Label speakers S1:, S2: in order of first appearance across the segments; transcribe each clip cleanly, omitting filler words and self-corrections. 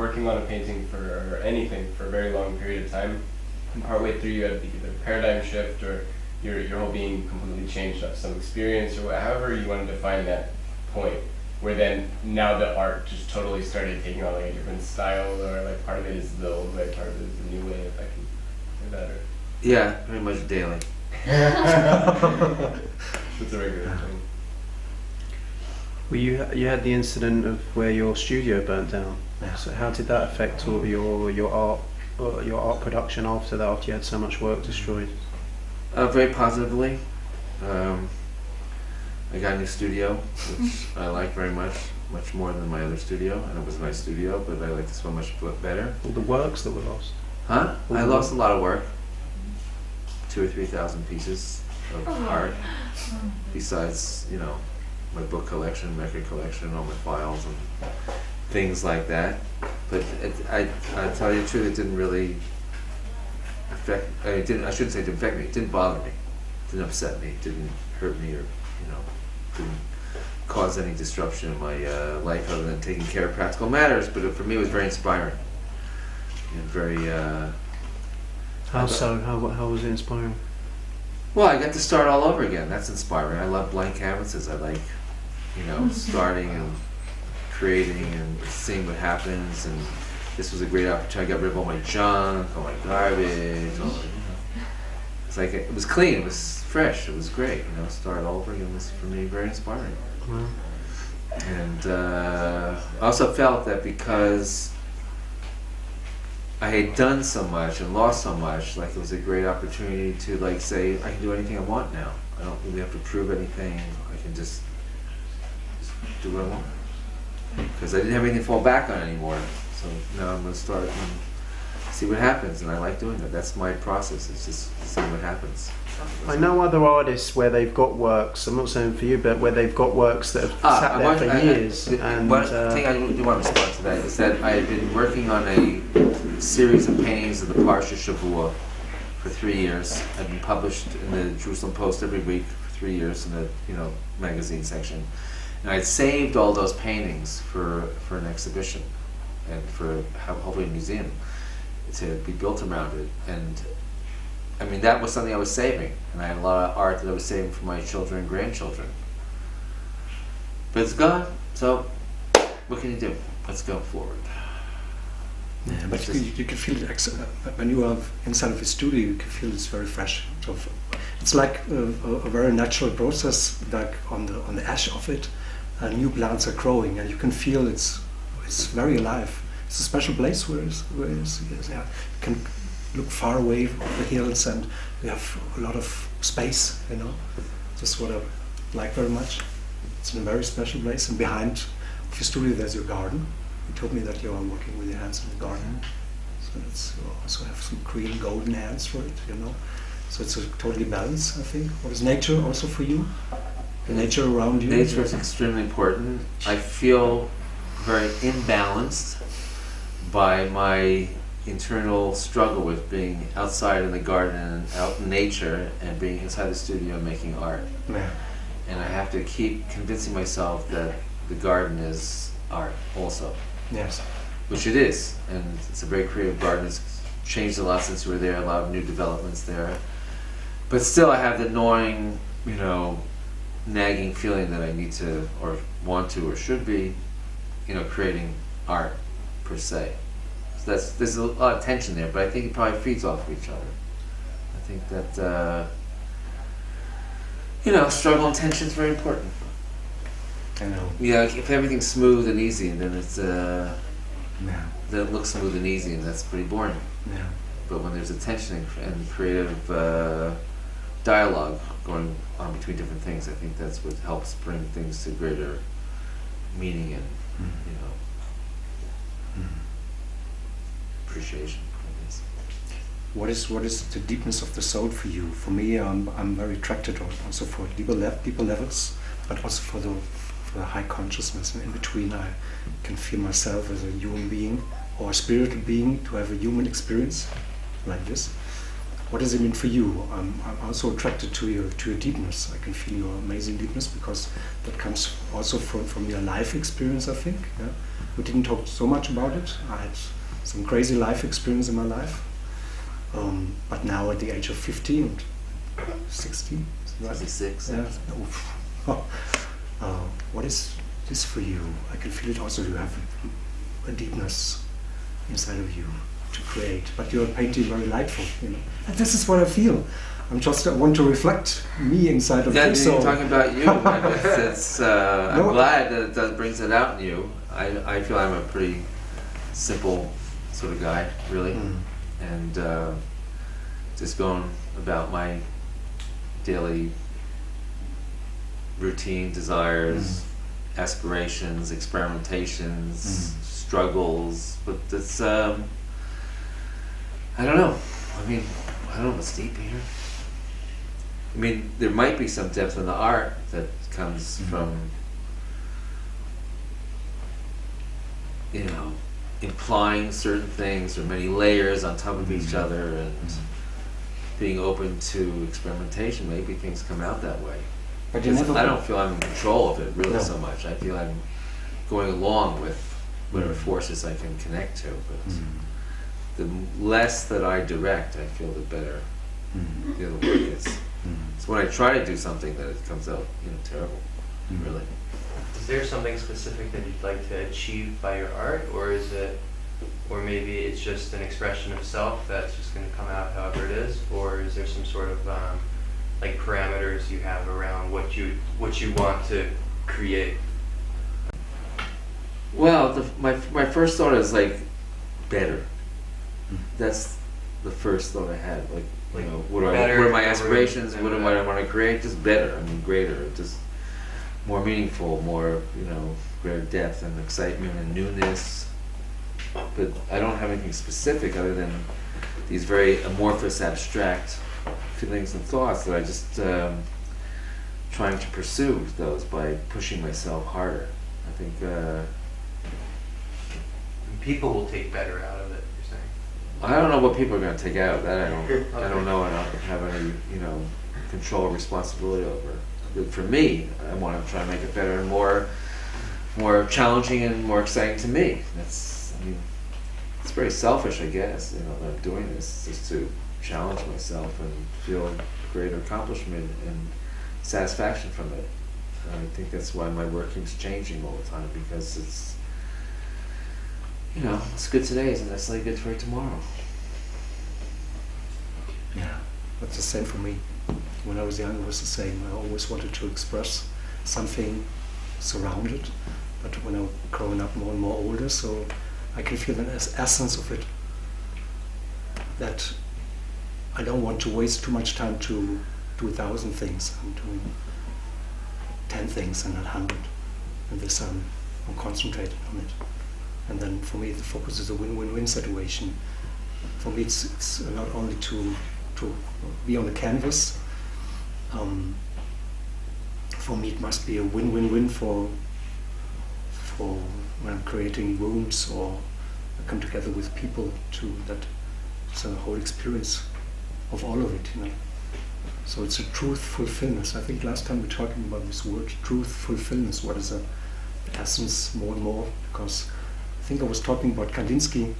S1: working on a painting or anything for a very long period of time, and partway through you had either a paradigm shift or your whole being completely changed off some experience or however you want to define that point, where then now the art just totally started taking on like a different style, or like part of it is the old way, part of it is the new way, if I can say that, or...
S2: Yeah, pretty much daily.
S1: It's a regular thing.
S3: Well, you had the incident of where your studio burnt down.
S4: Yeah.
S3: So how did that affect all your art production after that? After you had so much work destroyed?
S2: Very positively. I got a new studio, which I like very much more than my other studio, and it was a nice studio, but I like this one much better.
S3: All the works that were lost?
S2: Huh? I lost a lot of work. 2,000 or 3,000 pieces of art, besides, you know, my book collection, record collection, all my files and things like that. But I tell you the truth, it didn't really affect, I shouldn't say it didn't affect me, it didn't bother me, it didn't upset me, it didn't hurt me, or, you know, didn't cause any disruption in my life other than taking care of practical matters. But for me it was very inspiring and very...
S3: How so? How was it inspiring?
S2: Well, I got to start all over again. That's inspiring. I love blank canvases. I like, you know, starting and creating and seeing what happens. And this was a great opportunity. I got rid of all my junk, all my garbage. All, you know, it's like it was clean. It was fresh. It was great. You know, start all over again was for me very inspiring.
S3: Wow.
S2: And I also felt that because I had done so much and lost so much, like it was a great opportunity to like say, I can do anything I want now. I don't really have to prove anything. I can just do what I want. Because I didn't have anything to fall back on anymore. So now I'm going to start and see what happens, and I like doing that. That's my process, it's just seeing what happens.
S3: I know other artists where they've got works, I'm not saying for you, but where they've got works that have sat there for years.
S2: One thing I do want to respond to that is that I had been working on a series of paintings of the Parsha Shavua for 3 years. I'd been published in the Jerusalem Post every week for 3 years in the magazine section. And I'd saved all those paintings for an exhibition and for hopefully a museum to be built around it. And I mean, that was something I was saving, and I had a lot of art that I was saving for my children and grandchildren. But it's gone, so what can you do? Let's go forward.
S4: Yeah, but you can feel it when you are inside of a studio. You can feel it's very fresh. So it's like a very natural process. Like on the ash of it, new plants are growing, and you can feel it's very alive. It's a special place where you can look far away from the hills, and we have a lot of space. You know, just what I like very much. It's in a very special place, and behind of your studio there's your garden. You told me that you are working with your hands in the garden, so you also have some green golden hands for it, you know. So it's a totally balanced, I think. What is nature also for you? The nature around you?
S2: Nature is extremely important. I feel very imbalanced by my internal struggle with being outside in the garden and out in nature and being inside the studio making art.
S4: Yeah.
S2: And I have to keep convincing myself that the garden is art also.
S4: Yes.
S2: Which it is, and it's a very creative garden. It's changed a lot since we were there, a lot of new developments there. But still I have the gnawing, nagging feeling that I need to, or want to, or should be, creating art per se. So there's a lot of tension there, but I think it probably feeds off of each other. I think that, struggle and tension is very important.
S4: I know.
S2: Yeah, if everything's smooth and easy, then it's
S4: Yeah.
S2: then it looks smooth and easy, and that's pretty boring.
S4: Yeah.
S2: But when there's a tension and creative dialogue going on between different things, I think that's what helps bring things to greater meaning and appreciation, I guess.
S4: What is the deepness of the soul for you? For me, I'm very attracted also for deeper levels, but also for the high consciousness. And in between, I can feel myself as a human being or a spiritual being to have a human experience like this. What does it mean for you? I'm also attracted to your deepness. I can feel your amazing deepness because that comes also from your life experience, I think. Yeah? we didn't talk so much about it. I had some crazy life experience in my life. But now at the age of 50 and 60, right?
S2: 66.
S4: Yeah. What is this for you? I can feel it also. You have a deepness inside of you to create, but you're painting very lightful, you know. And this is what I feel. I want to reflect me inside of you.
S2: You're
S4: So
S2: talking about you. I'm glad that that brings it out in you. I feel I'm a pretty simple sort of guy, really, and just going about my daily routine, desires, aspirations, experimentations, struggles. But it's I don't know. I mean, I don't know what's deep here. I mean, there might be some depth in the art that comes from, you know, implying certain things or many layers on top of each other and being open to experimentation. Maybe things come out that way.
S4: But you
S2: Because
S4: never.
S2: I don't feel I'm in control of it really
S4: No.
S2: so much. I feel I'm going along with whatever forces I can connect to. But the less that I direct, I feel the better the other work is. So when I try to do something, that it comes out, you know, terrible. Really.
S5: Is there something specific that you'd like to achieve by your art, or is it, or maybe it's just an expression of self that's just going to come out however it is, or is there some sort of like parameters you have around what you want to create?
S2: Well, my first thought is like better. That's the first thought I had. Like, you know, what are my aspirations? What do I want to create? Just better. I mean, greater. Just more meaningful. More, you know, greater depth and excitement and newness. But I don't have anything specific other than these very amorphous, abstract feelings and thoughts that I just trying to pursue those by pushing myself harder. I think.
S5: People will take better out of it, you're saying?
S2: I don't know what people are going to take out of that. I don't know. I don't have any, you know, control or responsibility over. But for me, I want to try and make it better and more challenging and more exciting to me. That's, I mean, it's very selfish, I guess. You know, that I'm doing this just to challenge myself and feel greater accomplishment and satisfaction from it. And I think that's why my work keeps changing all the time, because it's, you know, it's good today isn't necessarily good for tomorrow.
S4: Yeah, that's the same for me. When I was young, it was the same. I always wanted to express something surrounded, but when I'm growing up more and more older, so I can feel the essence of it. That I don't want to waste too much time to do 1,000 things. I'm doing 10 things and not 100. And this I'm concentrated on it. And then for me, the focus is a win-win-win situation. For me, it's not only to be on the canvas. For me, it must be a win-win-win for when I'm creating rooms or I come together with people that it's a whole experience of all of it, you know. So it's a truth fulfillment. I think last time we were talking about this word, truth fulfillment. What is the essence more and more? Because I think I was talking about Kandinsky,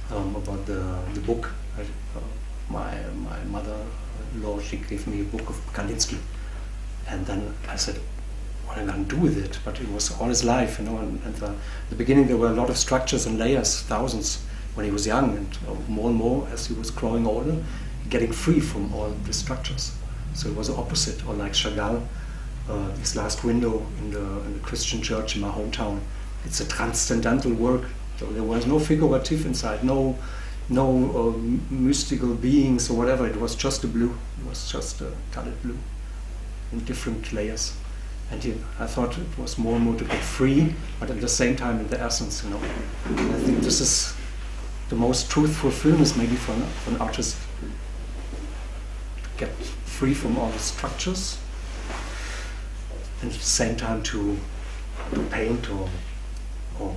S4: about the book. My mother-in-law, she gave me a book of Kandinsky, and then I said, what am I going to do with it? But it was all his life, you know. And the beginning there were a lot of structures and layers, thousands, when he was young, and more and more as he was growing older, getting free from all the structures. So it was the opposite, or like Chagall, this last window in the Christian church in my hometown. It's a transcendental work. So there was no figurative inside, no mystical beings or whatever. It was just a blue. It was just a colored blue in different layers. And I thought it was more and more to get free, but at the same time in the essence, you know. And I think this is the most truthful fulfillment maybe for an artist. To get free from all the structures, and at the same time to paint or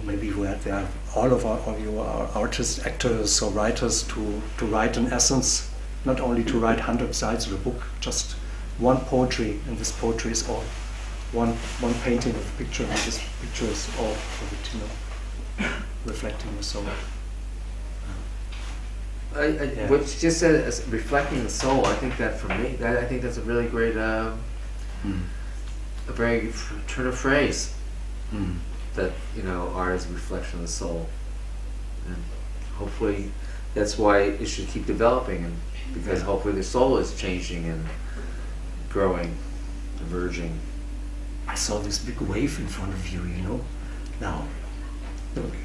S4: maybe there are all of our artists, actors or writers to write an essence, not only to write 100 sides of a book, just one poetry, and this poetry is all. One painting of a picture, and this picture is all of it, you know. reflecting the soul. Yeah.
S2: What you just said as reflecting the soul, I think that for me, I think that's a really great, a very turn of phrase. That art is a reflection of the soul, and hopefully that's why it should keep developing, and because hopefully the soul is changing and growing, emerging.
S4: I saw this big wave in front of you, now.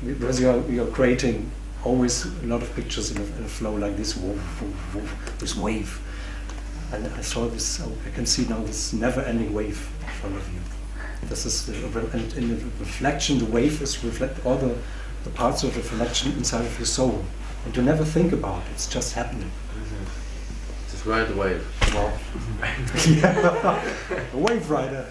S4: Because you're creating always a lot of pictures in a flow like this, this wave. And I saw this, I can see now this never-ending wave in front of you. This is and in the reflection, the wave is reflect all the parts of the reflection inside of your soul. And you never think about it, it's just happening.
S2: Just ride the wave.
S4: Wow. Yeah. A wave rider.